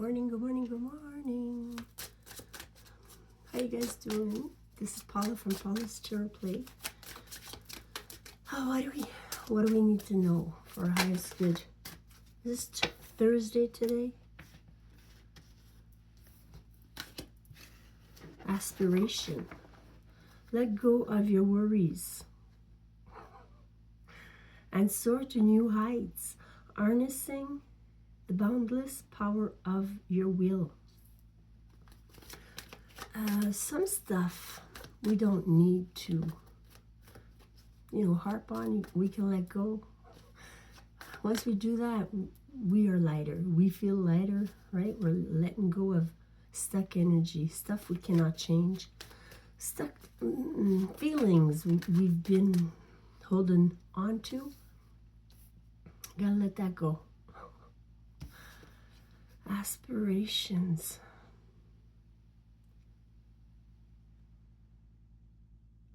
morning, good morning, good morning. How you guys doing? This is Paula from Paula's Tarot Play. Oh, what do we need to know for our highest good? Is this Thursday today? Aspiration. Let go of your worries and soar to new heights, harnessing the boundless power of your will. Some stuff we don't need to, harp on. We can let go. Once we do that, we are lighter. We feel lighter, right? We're letting go of stuck energy, stuff we cannot change, stuck feelings we've been holding on to. Gotta let that go. Aspirations.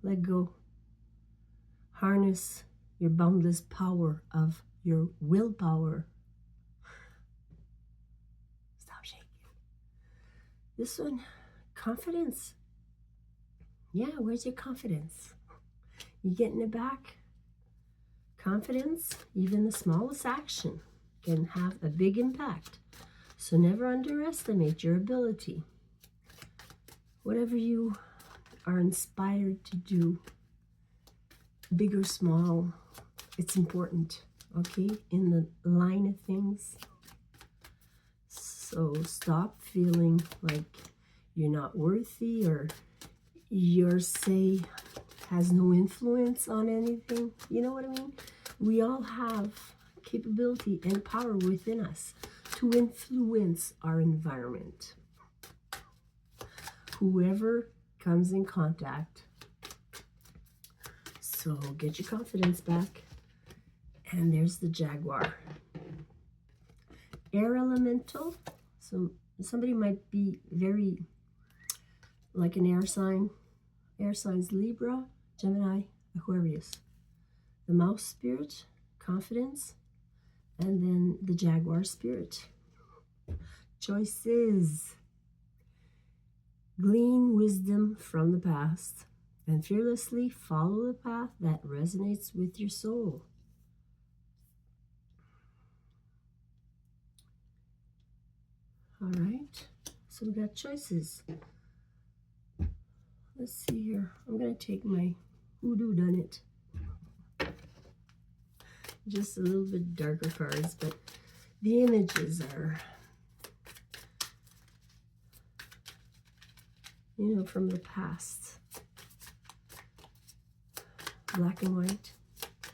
Let go. Harness your boundless power of your willpower. Stop shaking. This one, confidence. Yeah, where's your confidence? You getting it back? Confidence, even the smallest action, can have a big impact. So never underestimate your ability. Whatever you are inspired to do, big or small, it's important, okay, in the line of things. So stop feeling like you're not worthy or your say has no influence on anything. You know what I mean? We all have capability and power within us to influence our environment. Whoever comes in contact. So get your confidence back. And there's the Jaguar. Air elemental. So somebody might be very like an air sign. Air signs Libra, Gemini, Aquarius. The mouse spirit, confidence. And then the Jaguar spirit. Choices. Glean wisdom from the past and fearlessly follow the path that resonates with your soul. All right, so we got choices. Let's see here. I'm going to take my Hoodoo Done It. Just a little bit darker cards, but the images are, from the past. Black and white.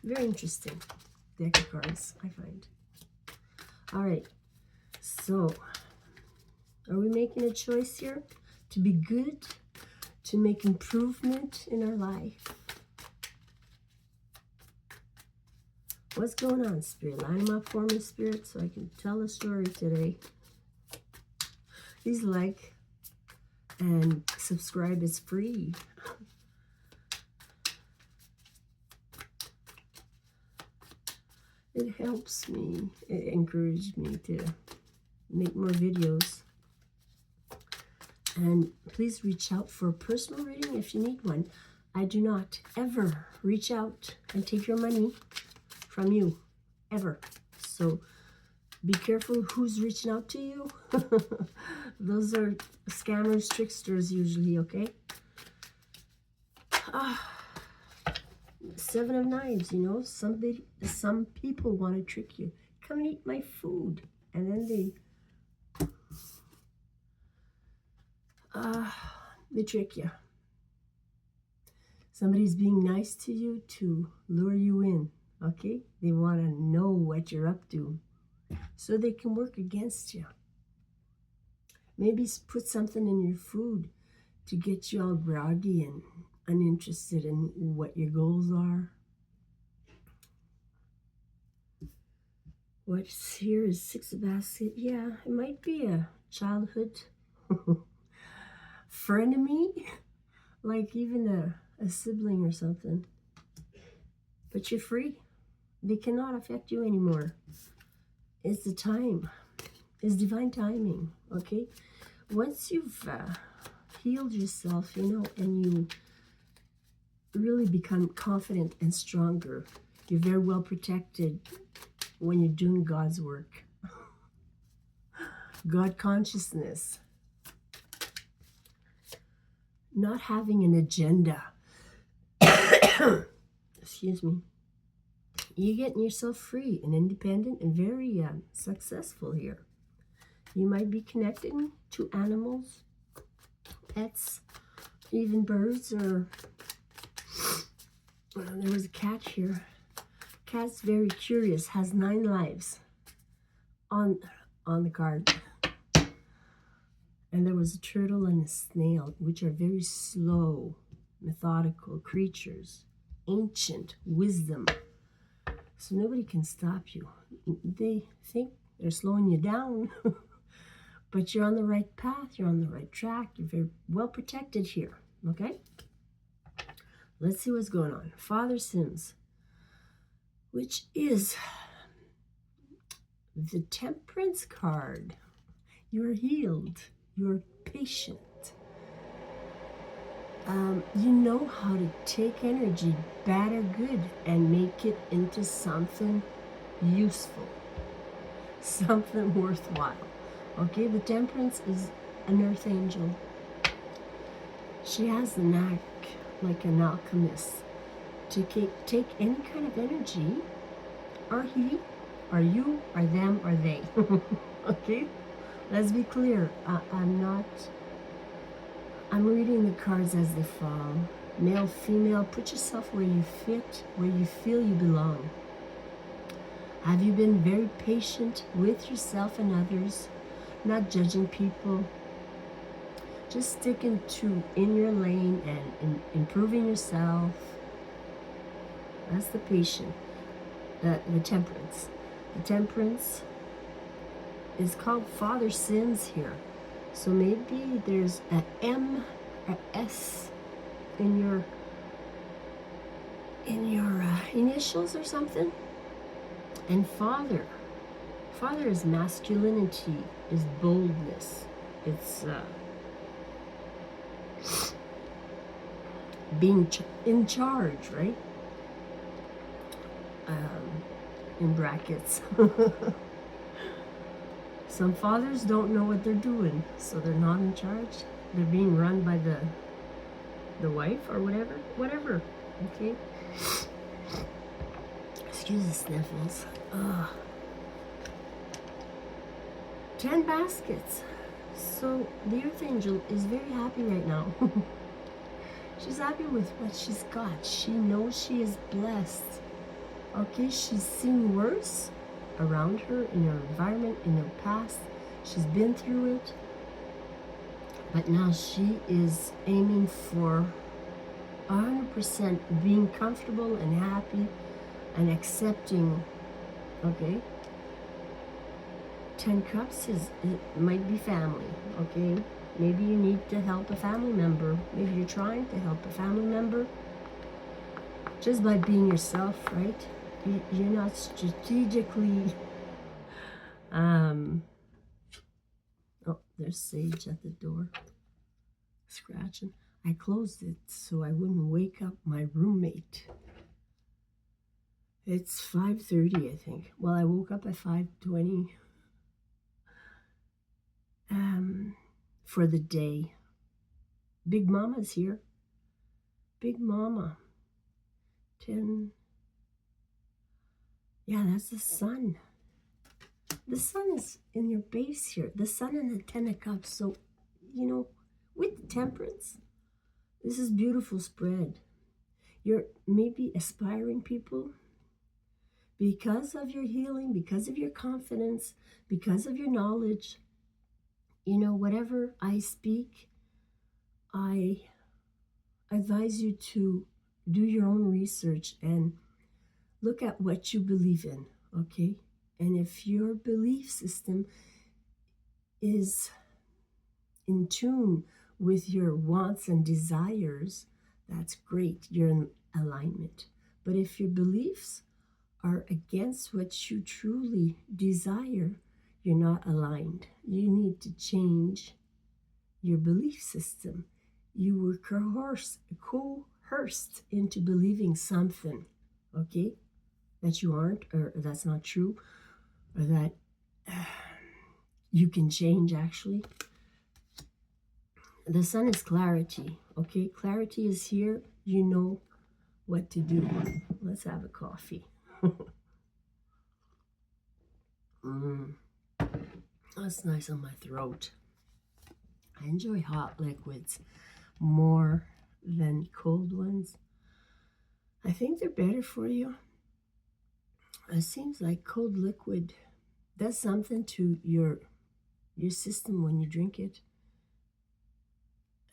Very interesting deck of cards, I find. All right, so are we making a choice here to be good, to make improvement in our life? What's going on, Spirit? Line them up for me, Spirit, so I can tell a story today. Please like and subscribe. It's free. It helps me. It encourages me to make more videos. And please reach out for a personal reading if you need one. I do not ever reach out and take your money from you, ever. So be careful who's reaching out to you. Those are scammers, tricksters usually, okay? Seven of Knives, some people want to trick you. Come and eat my food. And then they trick you. Somebody's being nice to you to lure you in, okay? They want to know what you're up to so they can work against you. Maybe put something in your food to get you all groggy and uninterested in what your goals are. What's here is Six of Baskets. Yeah, it might be a childhood frenemy, like even a sibling or something. But you're free. They cannot affect you anymore. It's the time. It's divine timing, okay? Once you've healed yourself, and you really become confident and stronger, you're very well protected when you're doing God's work. God consciousness. Not having an agenda. Excuse me. You're getting yourself free and independent and very successful here. You might be connecting to animals, pets, even birds, or there was a cat here. Cat's very curious, has 9 lives on the card. And there was a turtle and a snail, which are very slow, methodical creatures, ancient wisdom. So nobody can stop you. They think they're slowing you down, but you're on the right path, you're on the right track, you're very well protected here, okay? Let's see what's going on. Father Sims, which is the Temperance card. You're healed. You're patient. You know how to take energy, bad or good, and make it into something useful, something worthwhile. Okay, the Temperance is an earth angel. She has the knack, like an alchemist, to take any kind of energy, or he, or you, or them, or they. Okay? Let's be clear. I'm reading the cards as they fall. Male, female, put yourself where you fit, where you feel you belong. Have you been very patient with yourself and others, not judging people, just sticking to in your lane and improving yourself? That's the patient, the Temperance. The Temperance is called Father Sins here. So maybe there's a M or S in your initials or something. And Father is masculinity, is boldness. It's being in charge, right? In brackets. Some fathers don't know what they're doing, so they're not in charge. They're being run by the wife or whatever. Okay. Excuse the sniffles. 10 baskets. So the Earth Angel is very happy right now. She's happy with what she's got. She knows she is blessed. Okay, she's seen worse around her, in her environment, in her past. She's been through it. But now she is aiming for 100% being comfortable and happy and accepting, okay? 10 cups it might be family, okay? Maybe you need to help a family member. Maybe you're trying to help a family member just by being yourself, right? You're not strategically, oh, there's Sage at the door, scratching. I closed it so I wouldn't wake up my roommate. It's 5:30, I think. Well, I woke up at 5:20 for the day. Big Mama's here. Big Mama. 10. Yeah, that's the sun. The sun is in your base here. The sun and the 10 of cups. So, with the Temperance, this is beautiful spread. You're maybe aspiring people because of your healing, because of your confidence, because of your knowledge. Whatever I speak, I advise you to do your own research and look at what you believe in, okay? And if your belief system is in tune with your wants and desires, that's great. You're in alignment. But if your beliefs are against what you truly desire, you're not aligned. You need to change your belief system. You were coerced into believing something, okay, that you aren't, or that's not true, or that you can change actually. The sun is clarity, okay? Clarity is here. You know what to do. Let's have a coffee. That's nice on my throat. I enjoy hot liquids more than cold ones. I think they're better for you. It seems like cold liquid does something to your system when you drink it.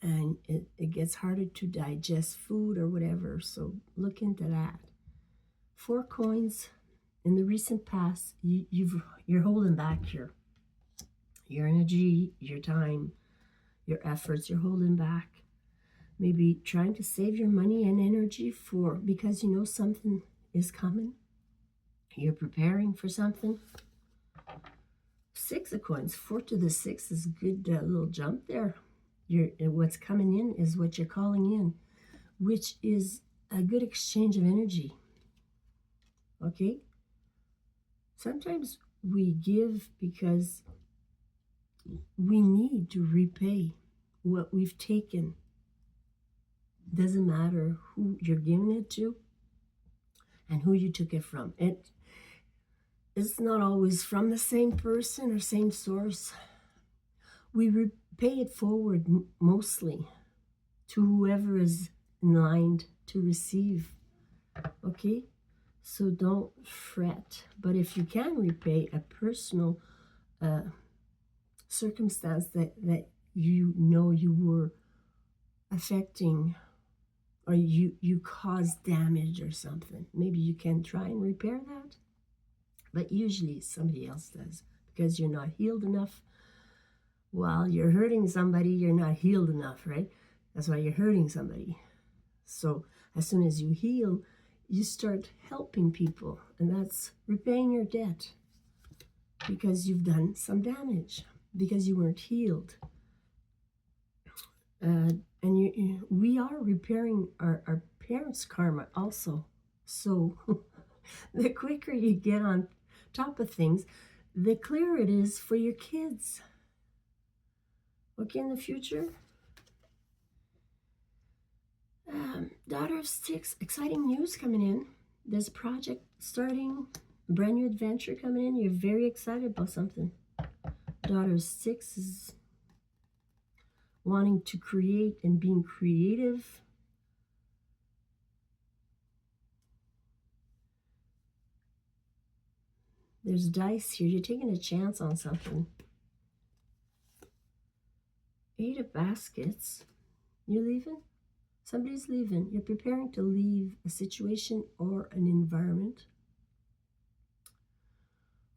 And it gets harder to digest food or whatever. So look into that. 4 coins in the recent past, you're holding back your energy, your time, your efforts. You're holding back. Maybe trying to save your money and energy because you know something is coming. You're preparing for something. 6 of coins, 4 to the 6 is a good little jump there. What's coming in is what you're calling in, which is a good exchange of energy. Okay? Sometimes we give because we need to repay what we've taken. Doesn't matter who you're giving it to and who you took it from. It's not always from the same person or same source. We repay it forward mostly to whoever is in line to receive. Okay? So don't fret. But if you can repay a personal circumstance that you know you were affecting, or you caused damage or something, maybe you can try and repair that. But usually somebody else does, because you're not healed enough. While you're hurting somebody, you're not healed enough, right? That's why you're hurting somebody. So as soon as you heal, you start helping people, and that's repaying your debt, because you've done some damage, because you weren't healed. And we are repairing our parents' karma also. So the quicker you get on top of things, the clearer it is for your kids. Okay, in the future. Daughter of Sticks, exciting news coming in. There's a project starting, a brand new adventure coming in. You're very excited about something. Daughter of Sticks is wanting to create and being creative. There's dice here. You're taking a chance on something. 8 of baskets. You leaving? Somebody's leaving. You're preparing to leave a situation or an environment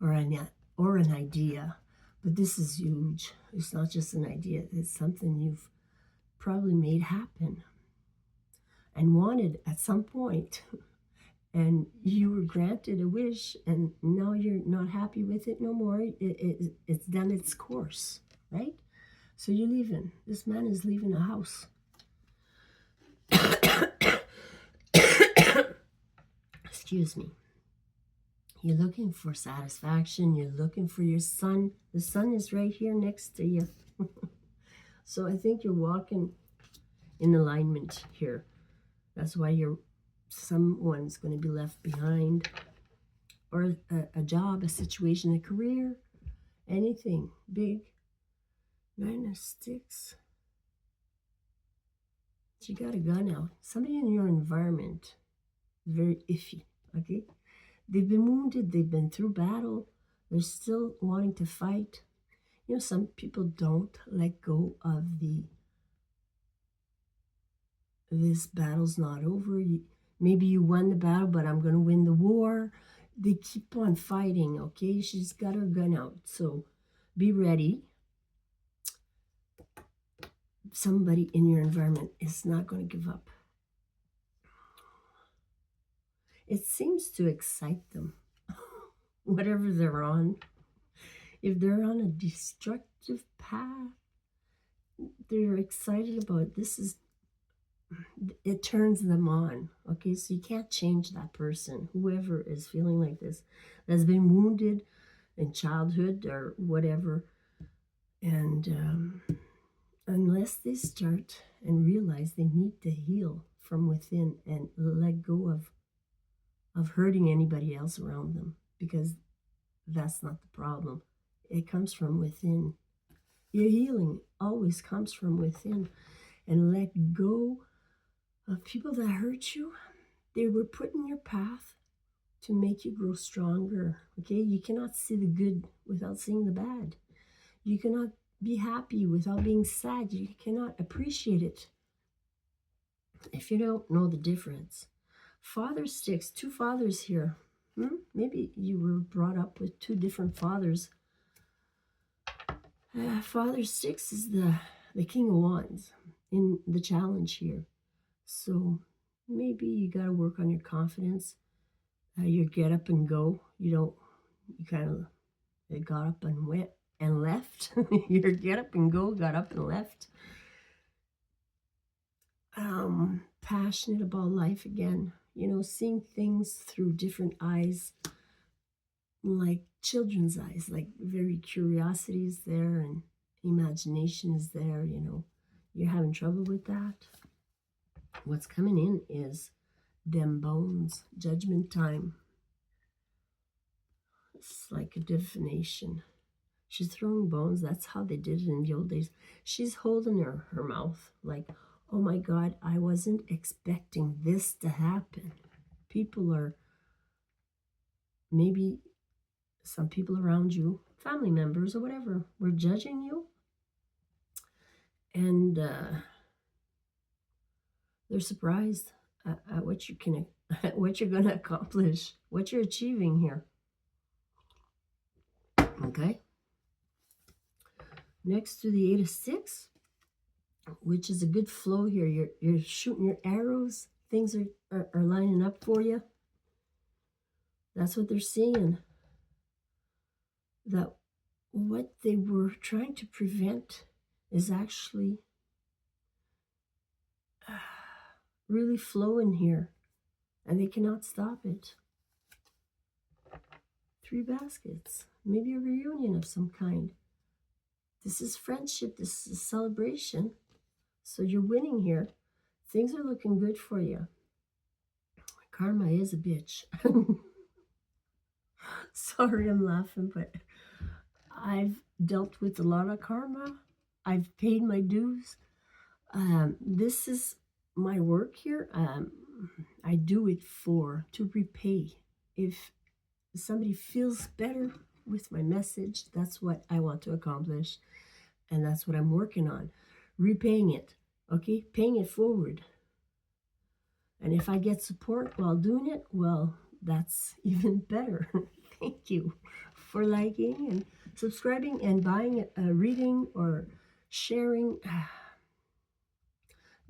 or an idea. But this is huge. It's not just an idea. It's something you've probably made happen and wanted at some point. And you were granted a wish, and now you're not happy with it no more. It's done its course, right? So you're leaving. This man is leaving a house. Excuse me. You're looking for satisfaction. You're looking for your son. The sun is right here next to you. So I think you're walking in alignment here. That's why someone's going to be left behind. Or a job, a situation, a career, anything big. 9 of Sticks. You got a gun out. Somebody in your environment is very iffy, okay? They've been wounded. They've been through battle. They're still wanting to fight. You know, some people don't let go of this battle's not over. Maybe you won the battle, but I'm going to win the war. They keep on fighting, okay? She's got her gun out, so be ready. Somebody in your environment is not going to give up. It seems to excite them, whatever they're on. if they're on a destructive path, they're excited about it. It turns them on. Okay, so you can't change that person, whoever is feeling like this, that's been wounded in childhood or whatever. And unless they start and realize they need to heal from within and let go of hurting anybody else around them, because that's not the problem. It comes from within. Your healing always comes from within. And let go of people that hurt you. They were put in your path to make you grow stronger. Okay, you cannot see the good without seeing the bad. You cannot be happy without being sad. You cannot appreciate it if you don't know the difference. Father sticks, two fathers here. Maybe you were brought up with two different fathers. Father six is the King of Wands in the challenge here. So maybe you got to work on your confidence, your get up and go. You kind of got up and went and left. Your get up and go, got up and left. Passionate about life again, seeing things through different eyes, like children's eyes, like very curiosity is there and imagination is there. You're having trouble with that. What's coming in is them bones, judgment time. It's like a divination. She's throwing bones. That's how they did it in the old days. She's holding her mouth like, oh my God, I wasn't expecting this to happen. People are, maybe some people around you, family members or whatever, were judging you. And they're surprised at what what you're going to accomplish, what you're achieving here. Okay. Next to the 8 of 6, which is a good flow here. You're shooting your arrows. Things are lining up for you. That's what they're seeing. That what they were trying to prevent is actually really flowing here. And they cannot stop it. 3 baskets. Maybe a reunion of some kind. This is friendship. This is celebration. So you're winning here. Things are looking good for you. Karma is a bitch. Sorry, I'm laughing, but I've dealt with a lot of karma. I've paid my dues. This is my work here. I do it to repay. If somebody feels better with my message, that's what I want to accomplish. And that's what I'm working on. Repaying it. Okay? Paying it forward. And if I get support while doing it, well, that's even better. Thank you for liking and subscribing and buying a reading or sharing.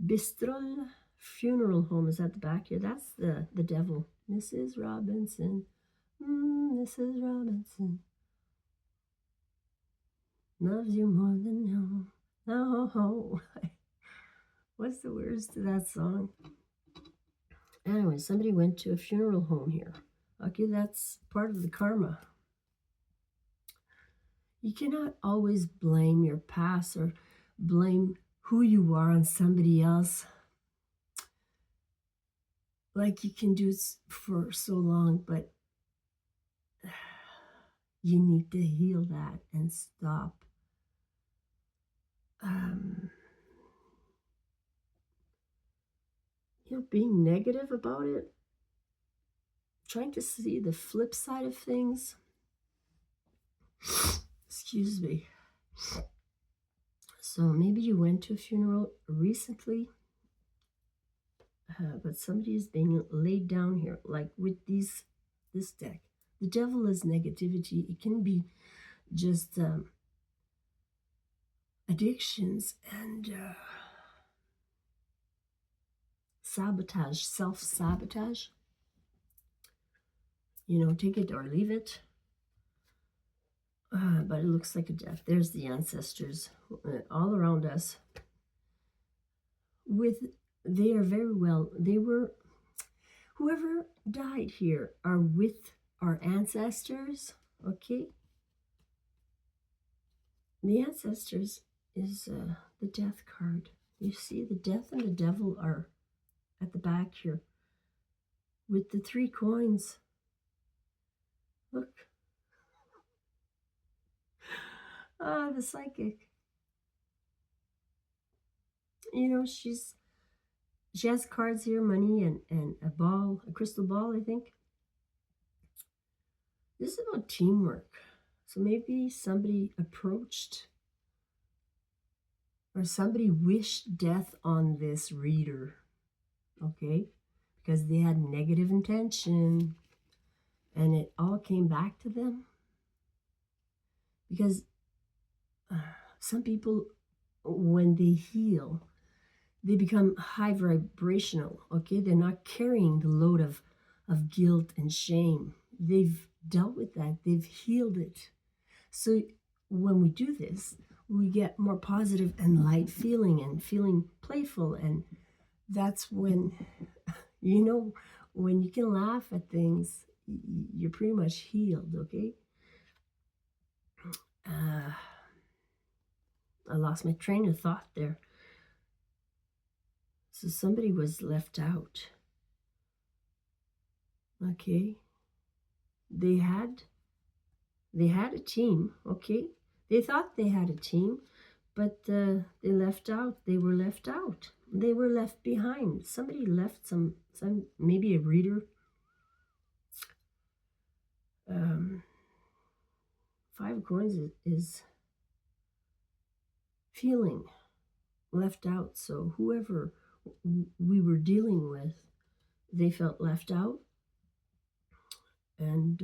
Bistrol Funeral Home is at the back here. That's the devil. Mrs. Robinson. Mrs. Robinson loves you more than no. No. What's the words to that song? Anyway, somebody went to a funeral home here. Okay, that's part of the karma. You cannot always blame your past or blame who you are on somebody else. Like you can do for so long, but you need to heal that and stop. Being negative about it, trying to see the flip side of things. Excuse me. So maybe you went to a funeral recently, but somebody is being laid down here, like with this deck. The devil is negativity. It can be just addictions and sabotage, self-sabotage. Take it or leave it. But it looks like a death. There's the ancestors all around us. They are very well, whoever died here are with our ancestors, okay? The ancestors is the death card. You see, the death and the devil are at the back here with the 3 coins. Look. Ah, the psychic. You know, she has cards here, money and a ball, a crystal ball, I think. This is about teamwork. So maybe somebody approached or somebody wished death on this reader, okay? Because they had negative intention and it all came back to them. Because some people, when they heal, they become high vibrational, okay? They're not carrying the load of guilt and shame. They've dealt with that. They've healed it. So when we do this, we get more positive and light feeling and feeling playful. And that's when, you know, when you can laugh at things, you're pretty much healed, okay? I lost my train of thought there. So somebody was left out. Okay. They had a team, okay? They thought they had a team, but they left out. They were left out. They were left behind. Somebody left some maybe a reader. 5 of coins is feeling left out. So whoever we were dealing with, they felt left out. And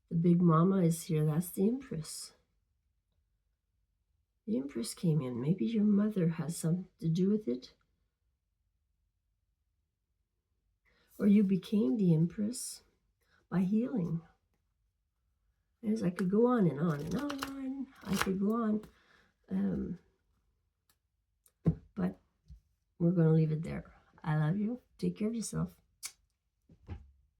the big mama is here. That's the Empress. The Empress came in. Maybe your mother has something to do with it. Or you became the Empress by healing. As I could go on and on and on. I could go on. But we're going to leave it there. I love you. Take care of yourself.